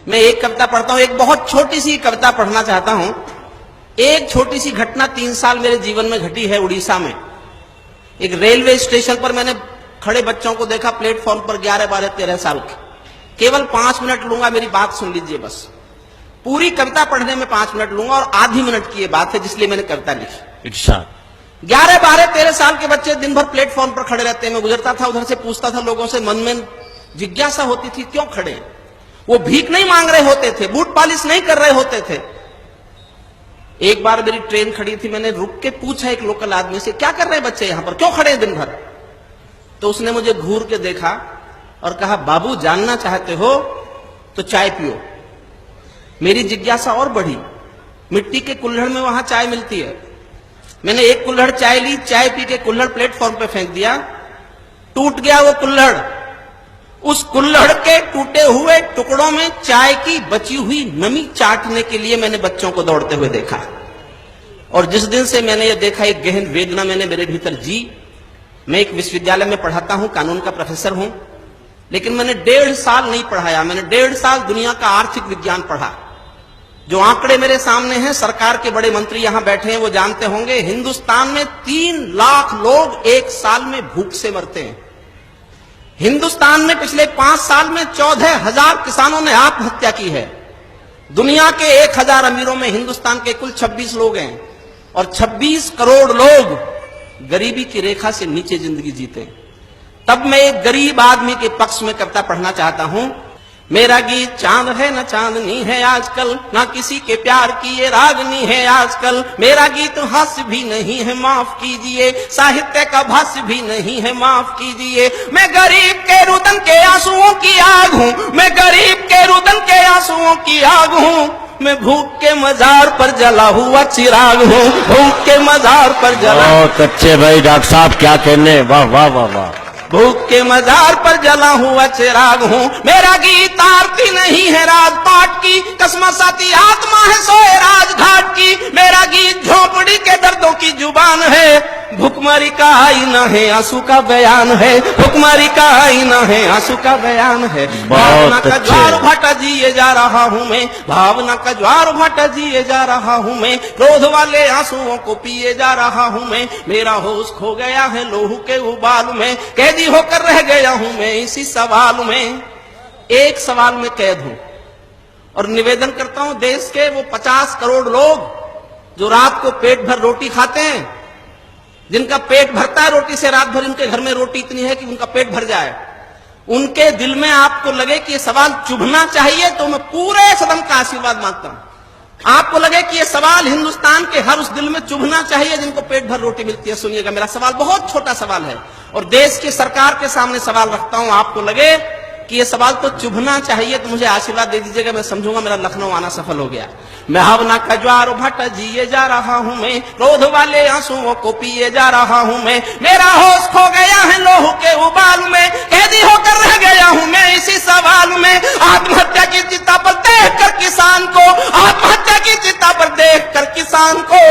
मैं एक कविता पढ़ता हूं, एक बहुत छोटी सी कविता पढ़ना चाहता हूं। एक छोटी सी घटना 3 साल मेरे जीवन में घटी है उड़ीसा में। एक रेलवे स्टेशन पर मैंने खड़े बच्चों को देखा, प्लेटफॉर्म पर 11, 12, 13 साल के। केवल 5 मिनट लूंगा, मेरी बात सुन लीजिए बस। पूरी कविता पढ़ने में 5 मिनट लूंगा और आधी मिनट की ये बात है, जिसलिए मैंने कविता लिखी। 11, 12, 13 साल के बच्चे दिन भर प्लेटफॉर्म पर खड़े रहते हैं। मैं गुजरता था उधर से, पूछता था लोगों से, मन में जिज्ञासा होती थी क्यों खड़े। वो भीख नहीं मांग रहे होते थे, बूट पॉलिश नहीं कर रहे होते थे। एक बार मेरी ट्रेन खड़ी थी, मैंने रुक के पूछा एक लोकल आदमी से, क्या कर रहे हैं बच्चे यहां पर, क्यों खड़े हैं दिन भर। तो उसने मुझे घूर के देखा और कहा, बाबू जानना चाहते हो तो चाय पियो। मेरी जिज्ञासा और बढ़ी। मिट्टी के कुल्हड़ में वहां चाय मिलती है। मैंने एक कुल्हड़ चाय ली, चाय पी के कुल्हड़ प्लेटफॉर्म पे फेंक दिया, टूट गया वो कुल्हड़। उस कुल्हड़ के टूटे हुए टुकड़ों में चाय की बची हुई नमी चाटने के लिए मैंने बच्चों को दौड़ते हुए देखा। और जिस दिन से मैंने ये देखा, एक गहन वेदना मैंने मेरे भीतर जी। मैं एक विश्वविद्यालय में पढ़ाता हूं, कानून का प्रोफेसर हूं, लेकिन मैंने 1.5 साल नहीं पढ़ाया। मैंने 1.5 साल दुनिया का आर्थिक विज्ञान पढ़ा। जो आंकड़े मेरे सामने हैं, सरकार के बड़े मंत्री यहां बैठे हैं, वो जानते होंगे, हिंदुस्तान में 3 लाख लोग एक साल में भूख से मरते हैं। हिंदुस्तान में पिछले 5 साल में 14,000 किसानों ने आत्महत्या की है। दुनिया के 1,000 अमीरों में हिंदुस्तान के कुल 26 लोग हैं और 26 करोड़ लोग गरीबी की रेखा से नीचे जिंदगी जीते हैं। तब मैं एक गरीब आदमी के पक्ष में कविता पढ़ना चाहता हूं। मेरा गीत चांद है न चांदनी है आजकल, ना किसी के प्यार की ये रागनी है आजकल। मेरा गीत हास्य भी नहीं है, माफ कीजिए, साहित्य का भाष्य भी नहीं है, माफ कीजिए। मैं गरीब के रुदन के आंसुओं की आग हूं, मैं गरीब के रुदन के आंसुओं की आग हूं। मैं भूख के मजार पर जला हुआ चिराग हूं, भूख के मजार पर जला। बहुत अच्छे भाई डॉक्टर साहब, क्या कहने, वाह वाह वाह वाह। भूख के मजार पर जला हुआ चिराग हूं। मेरा गीत आरती नहीं है राजपाट की, कसमसाती आत्मा है सोए राजघाट की। मेरा गीत झोपड़ी के दर्दों की जुबान है, भुखमरी का आईना है, आंसू का बयान है। भुखमरी का आईना है, आंसू का बयान है। भावना का ज्वार भाटा जिए जा रहा हूं मैं, भावना का ज्वार भाटा जिए जा रहा हूं मैं। क्रोध वाले आंसुओं को पिए जा रहा हूं मैं। मेरा होश खो गया है लोहू के उबाल में, कैदी होकर रह गया हूं मैं इसी सवाल में। एक सवाल में कैद हूं और निवेदन करता हूं, देश के वो 50 करोड़ लोग जो रात को पेट भर रोटी खाते हैं, जिनका पेट भरता है रोटी से, रात भर इनके घर में रोटी इतनी है कि उनका पेट भर जाए, उनके दिल में आपको लगे कि ये सवाल चुभना चाहिए, तो मैं पूरे सदन का आशीर्वाद मांगता हूं। आपको लगे कि ये सवाल हिंदुस्तान के हर उस दिल में चुभना चाहिए जिनको पेट भर रोटी मिलती है। सुनिएगा, मेरा सवाल बहुत छोटा सवाल है और देश की सरकार के सामने सवाल रखता हूं। आपको लगे कि ये सवाल तो चुभना चाहिए तो मुझे आशीर्वाद दे दीजिएगा, मैं समझूंगा मेरा लखनऊ आना सफल हो गया। मैं भावना का ज्वार भाटा जिए जा रहा हूं मैं, क्रोध वाले आंसुओं को पिए जा रहा हूं मैं। मेरा होश खो गया है लोहू के उबाल में, कैदी होकर रह गया हूं मैं इसी सवाल में। आत्महत्या की चिता पर देख कर किसान को, आत्महत्या की चिता पर देख कर किसान को,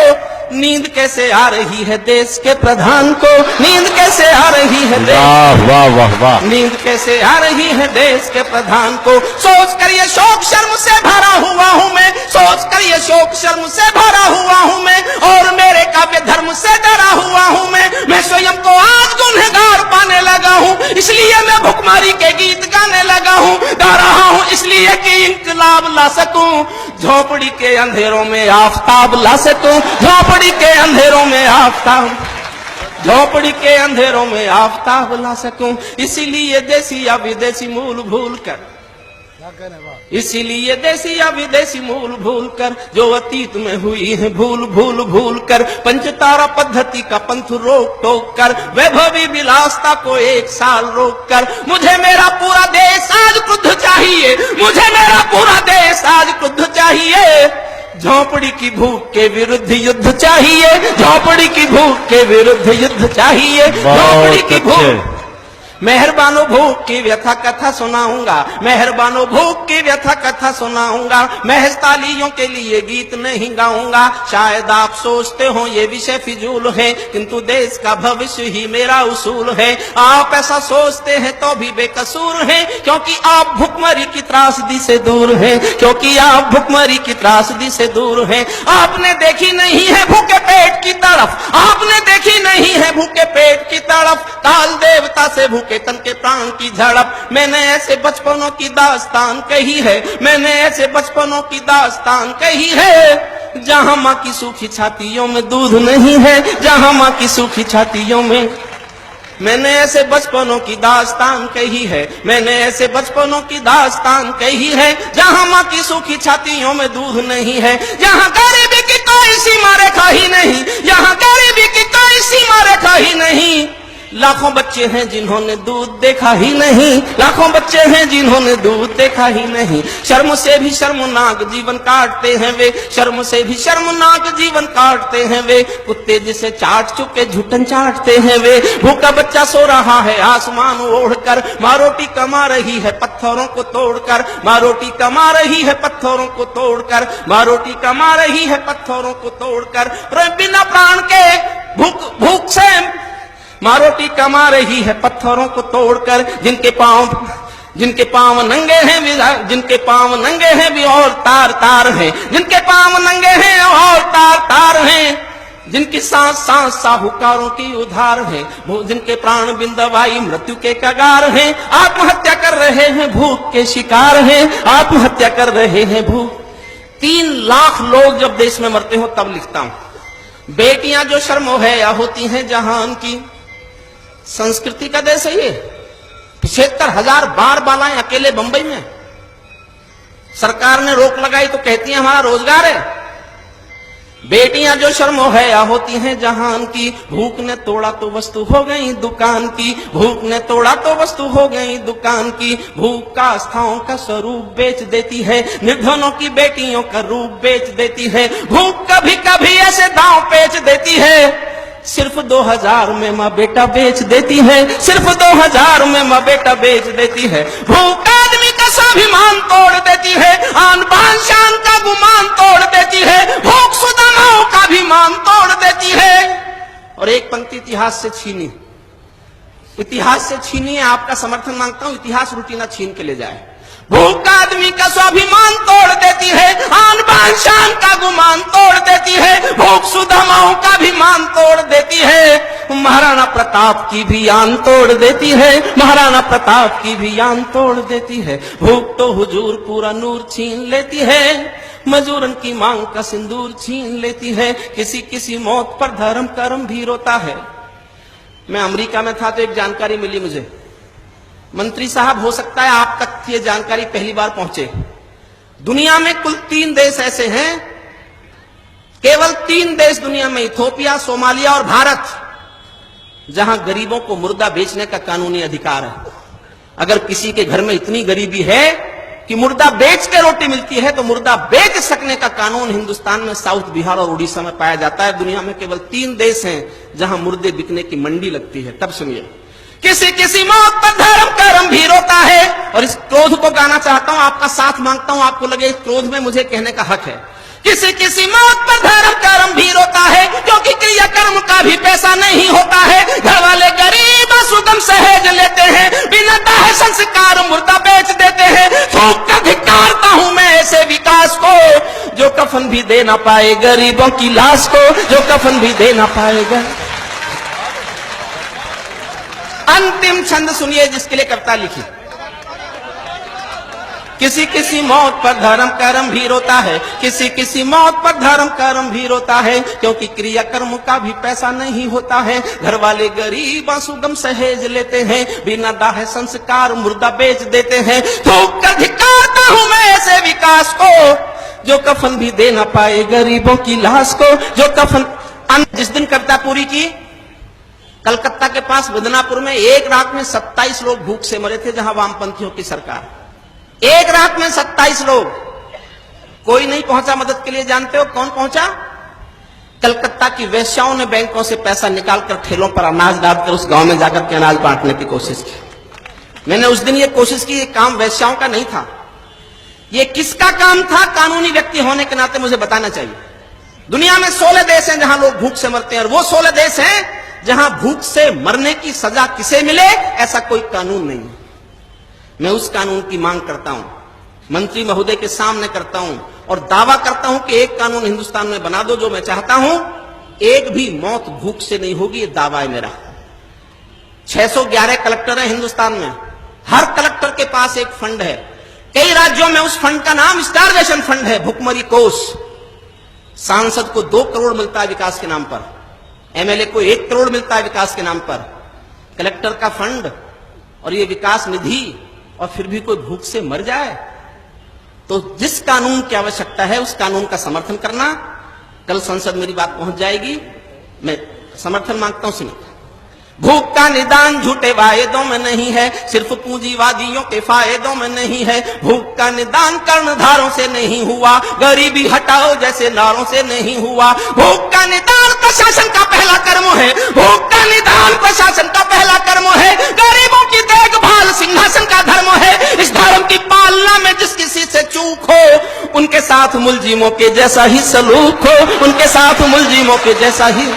नींद कैसे आ रही है देश के प्रधान को, नींद कैसे आ रही है, वाह वाह वाह वाह, नींद कैसे आ रही है देश के प्रधान को। सोच कर ये शोक शर्म से भरा हुआ हूं मैं, सोच कर ये शोक शर्म से भरा हुआ हूं मैं, और मेरे काव्य धर्म से डरा हुआ हूं मैं स्वयं को आज गुनहगार पाने लगा हूं, इसलिए मैं भुखमरी के गीत गाने लगा हूं। गा रहा हूं इसलिए कि इंकलाब ला सकूं, झोपड़ी के अंधेरों में आफताब ला सकूं, झोपड़ी के अंधेरों में आफताब, झोपड़ी के अंधेरों में आफताब ला सकूं। इसीलिए देसी या विदेशी मूल भूल कर, इसीलिए देसी या विदेशी मूल भूल कर, जो अतीत में हुई है भूल भूल भूल कर, पंचतारा पद्धति का पंथ रोक टोक कर, वैभवी विलासता को 1 साल रोक कर, मुझे मेरा पूरा देश आज क्रुद्ध चाहिए, मुझे मेरा पूरा देश आज क्रुद्ध चाहिए। झोपड़ी की भूख के विरुद्ध युद्ध चाहिए, झोपड़ी की भूख के विरुद्ध युद्ध चाहिए, झोपड़ी की भूख, मेहरबानो भूख की व्यथा कथा सुनाऊंगा, मेहरबानो भूख की व्यथा कथा सुनाऊंगा, महज तालियों के लिए गीत नहीं गाऊंगा। शायद आप सोचते हो ये विषय फिजूल है, किंतु देश का भविष्य ही मेरा उसूल है। आप ऐसा सोचते हैं तो भी बेकसूर हैं, क्योंकि आप भुखमरी की त्रासदी से दूर हैं, क्योंकि आप भुखमरी की त्रासदी से दूर हैं। आपने देखी नहीं है भूखे पेट की तड़फ, आपने देखी नहीं है भूखे पेट की तड़फ, काल देवता से भूखे तन के प्राण की झड़प। मैंने ऐसे बचपनों की दास्तान कही है, मैंने ऐसे बचपनों की दास्तान कही है, जहां मां की सूखी छातियों में दूध नहीं है, जहां मां की सूखी छातियों में। मैंने ऐसे बचपनों की दास्तान कही है, मैंने ऐसे बचपनों की दास्तान कही है, जहां मां की सूखी छातियों में दूध नहीं है, जहां गरीबी की कोई सीमा रेखा ही नहीं, जहां गरीबी की कोई सीमा रेखा ही नहीं। लाखों बच्चे हैं जिन्होंने दूध देखा ही नहीं, लाखों बच्चे हैं जिन्होंने दूध देखा ही नहीं। शर्म से भी शर्मनाक जीवन काटते हैं वे, शर्म से भी शर्मनाक जीवन काटते हैं वे, कुत्ते जिसे चाट चुके झुटन चाटते हैं वे। भूखा बच्चा सो रहा है आसमान ओढ़कर, माँ रोटी कमा रही है पत्थरों को तोड़कर, माँ रोटी कमा रही है पत्थरों को तोड़कर, माँ रोटी कमा रही है पत्थरों को तोड़कर। बिना प्राण के भूख से माँ रोटी कमा रही है पत्थरों को तोड़कर। जिनके पांव नंगे हैं, जिनके पांव नंगे हैं भी और तार तार हैं, जिनके पांव नंगे हैं और तार तार हैं, जिनकी सांस सांस साहूकारों की उधार है, जिनके प्राण बिन दवाई मृत्यु के कगार हैं, आत्महत्या कर रहे हैं भूख के शिकार हैं, आत्महत्या कर रहे हैं भूख। 3 लाख लोग जब देश में मरते हो तब लिखता हूं। बेटियां जो शर्मो है या होती हैं जहान की, संस्कृति का देश है ये। 75,000 बार बालाएं अकेले बंबई में, सरकार ने रोक लगाई तो कहती हैं हमारा रोजगार है। बेटियां जो शर्मो है या होती हैं जहान की, भूख ने तोड़ा तो वस्तु हो गई दुकान की, भूख ने तोड़ा तो वस्तु हो गई दुकान की। भूख का आस्थाओं का स्वरूप बेच देती है, निर्धनों की बेटियों का रूप बेच देती है। भूख कभी कभी ऐसे दांव पेच देती है, सिर्फ 2000 में माँ बेटा बेच देती है, सिर्फ 2000 में माँ बेटा बेच देती है। भूख आदमी का स्वाभिमान तोड़ देती है, आन बान शान का गुमान तोड़ देती है, भूख सुदामाओं का भी मान तोड़ देती है। और एक पंक्ति इतिहास से छीनी, इतिहास से छीनी है, आपका समर्थन मांगता हूं, इतिहास रोटी ना छीन के ले जाए। भूख आदमी का स्वाभिमान तोड़ देती है, आन बान शान का गुमान तोड़ देती है, भूख सुदामाओं का भी मान तोड़ देती है, महाराणा प्रताप की भी आन तोड़ देती है, महाराणा प्रताप की भी आन तोड़ देती है। भूख तो हुजूर पूरा नूर छीन लेती है, मजूरन की मांग का सिंदूर छीन लेती है। किसी किसी मौत पर धर्म कर्म भी रोता है। मैं अमेरिका में था तो एक जानकारी मिली मुझे, मंत्री साहब हो सकता है आप तक ये जानकारी पहली बार पहुंचे। दुनिया में कुल 3 देश ऐसे हैं, केवल 3 देश दुनिया में, इथियोपिया, सोमालिया और भारत, जहां गरीबों को मुर्दा बेचने का कानूनी अधिकार है। अगर किसी के घर में इतनी गरीबी है कि मुर्दा बेच के रोटी मिलती है, तो मुर्दा बेच सकने का कानून हिंदुस्तान में साउथ, बिहार और उड़ीसा में पाया जाता है। दुनिया में केवल 3 देश हैं जहां मुर्दे बिकने की मंडी लगती है। तब सुनिए, किसी किसी मौत पर धर्म कर्म भी रोता है। और इस क्रोध को गाना चाहता हूं, आपका साथ मांगता हूं, आपको लगे इस क्रोध में मुझे कहने का हक है। किसी किसी मौत पर धर्म कर्म भी रोता है, क्योंकि क्रिया कर्म का भी पैसा नहीं होता है। घर वाले गरीब सुगम सहेज लेते हैं, बिना दाह संस्कार मुर्दा बेच देते हैं। थूक कर धिक्कारता हूं मैं ऐसे विकास को, जो कफन भी दे ना पाए गरीबों की लाश को, जो कफन भी दे ना पाएगा। अंतिम छंद सुनिए जिसके लिए कविता लिखी। किसी किसी मौत पर धर्म कर्म भी रोता है, किसी किसी मौत पर धर्म कर्म भी रोता है, क्योंकि क्रिया कर्म का भी पैसा नहीं होता है। घर वाले गरीब सुगम सहेज लेते हैं, बिना दाह संस्कार मुर्दा बेच देते हैं। थूक कर धिक्कारता हूं मैं ऐसे विकास को, जो कफन भी दे ना पाए गरीबों की लाश को, जो कफन। जिस दिन कविता पूरी की, कलकत्ता के पास बदनापुर में एक रात में 27 लोग भूख से मरे थे, जहां वामपंथियों की सरकार। एक रात में 27 लोग, कोई नहीं पहुंचा मदद के लिए। जानते हो कौन पहुंचा? कलकत्ता की वेश्याओं ने बैंकों से पैसा निकालकर ठेलों पर अनाज डालकर उस गांव में जाकर के अनाज बांटने की कोशिश की। मैंने उस दिन ये कोशिश की, ये काम वैश्याओं का नहीं था। ये किसका काम था? कानूनी व्यक्ति होने के नाते मुझे बताना चाहिए। दुनिया में 16 देश हैं जहां लोग भूख से मरते हैं, और वो 16 देश हैं जहां भूख से मरने की सजा किसे मिले ऐसा कोई कानून नहीं है। मैं उस कानून की मांग करता हूं, मंत्री महोदय के सामने करता हूं, और दावा करता हूं कि एक कानून हिंदुस्तान में बना दो जो मैं चाहता हूं, एक भी मौत भूख से नहीं होगी। ये दावा है मेरा। 611 कलेक्टर हैं हिंदुस्तान में, हर कलेक्टर के पास एक फंड है। कई राज्यों में उस फंड का नाम स्टारवेशन फंड है, भुखमरी कोष। सांसद को 2 करोड़ मिलता है विकास के नाम पर, एमएलए को 1 करोड़ मिलता है विकास के नाम पर। कलेक्टर का फंड और ये विकास निधि, और फिर भी कोई भूख से मर जाए। तो जिस कानून की आवश्यकता है उस कानून का समर्थन करना। कल संसद मेरी बात पहुंच जाएगी, मैं समर्थन मांगता हूं। सुनिए, भूख का निदान झूठे वायदों में नहीं है, सिर्फ पूंजीवादियों के फायदों में नहीं है। भूख का निदान कर्णधारों से नहीं हुआ, गरीबी हटाओ जैसे नारों से नहीं हुआ। भूख का निदान प्रशासन का पहला कर्म है, भूख का निदान प्रशासन का पहला कर्म है। गरीबों की देखभाल सिंहासन का धर्म है। इस धर्म की पालना में जिस किसी से चूक हो, उनके साथ मुलजिमों के जैसा ही सलूक हो, उनके साथ मुलजिमों के जैसा ही।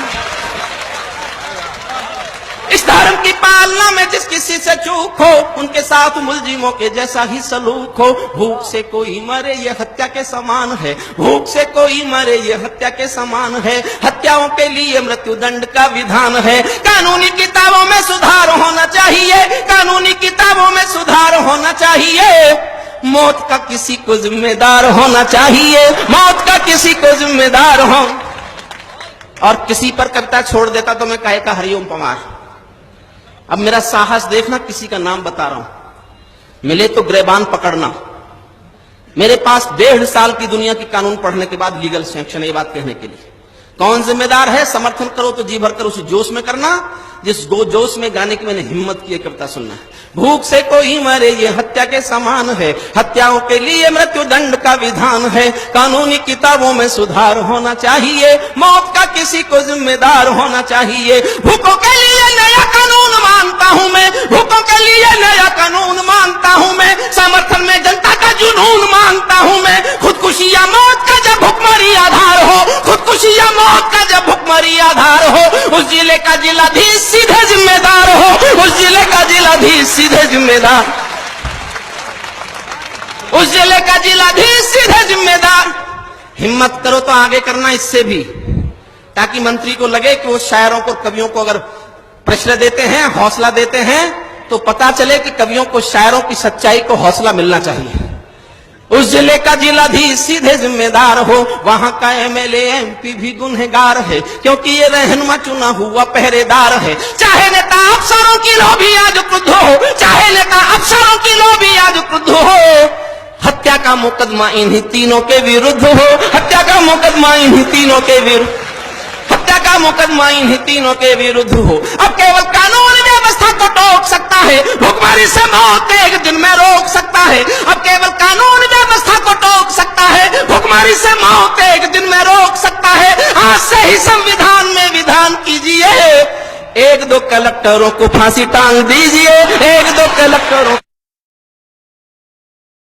इस धर्म की पालना में जिस किसी से चूक हो, उनके साथ मुलजिमों के जैसा ही सलूक हो। भूख से कोई मरे ये हत्या के समान है, भूख से कोई मरे ये हत्या के समान है। हत्याओं के लिए मृत्युदंड का विधान है। कानूनी किताबों में सुधार होना चाहिए, कानूनी किताबों में सुधार होना चाहिए। मौत का किसी को जिम्मेदार होना चाहिए, मौत का किसी को जिम्मेदार हो। और किसी पर कविता छोड़ देता तो मैं कहे का हरिओम पमार। अब मेरा साहस देखना, किसी का नाम बता रहा हूं। मिले तो ग्रेबान पकड़ना। मेरे पास 1.5 साल की दुनिया की कानून पढ़ने के बाद लीगल सैंक्शन, ये बात कहने के लिए। कौन जिम्मेदार है? समर्थन करो तो जी भर कर उसी जोश में करना जिस जोश में गाने की मैंने हिम्मत की कविता सुनना है। भूख से कोई मरे ये हत्या के समान है, हत्याओं के लिए मृत्युदंड का विधान है। कानूनी किताबों में सुधार होना चाहिए, मौत का किसी को जिम्मेदार होना चाहिए। भूखों के लिए नया कानून मानता हूं मैं, भूखों के लिए नया कानून मानता हूं मैं। समर्थन में जनता का जुनून मानता हूं मैं। खुदकुशी या मौत का जब भुखमरी आधार हो, खुदकुशी या मौत का जब भुखमरी आधार हो, उस जिले का जिलाधीश सीधे जिम्मेदार हो, उस जिले का जिलाधीश सीधे जिम्मेदार, उस जिले का जिलाधीश सीधे जिम्मेदार। हिम्मत करो तो आगे करना इससे भी, ताकि मंत्री को लगे कि वो शायरों को, कवियों को अगर प्रश्न देते हैं, हौसला देते हैं, तो पता चले कि कवियों को, शायरों की सच्चाई को हौसला मिलना चाहिए। उस जिले का जिलाधीश सीधे जिम्मेदार हो, वहां का एमएलए एमपी भी गुनहगार है, क्योंकि ये रहनुमा चुना हुआ पहरेदार है। चाहे नेता अफसरों की लोभी आज क्रुद्ध हो, चाहे नेता अफसरों की लोभी आज क्रुद्ध हो, हत्या का मुकदमा इन्हीं तीनों के विरुद्ध हो, हत्या का मुकदमा इन्हीं तीनों के विरुद्ध, हत्या का मुकदमा इन्हीं तीनों के विरुद्ध हो। अब केवल कानून व्यवस्था को टोक सकता है, भुखमरी से मौत एक दिन में रोक सकता है। अब केवल कानून व्यवस्था को टोक सकता है, भुखमरी से मौत एक दिन में रोक सकता है। आज से ही संविधान में विधान कीजिए, 1-2 कलेक्टरों को फांसी टांग दीजिए, 1-2 कलेक्टरों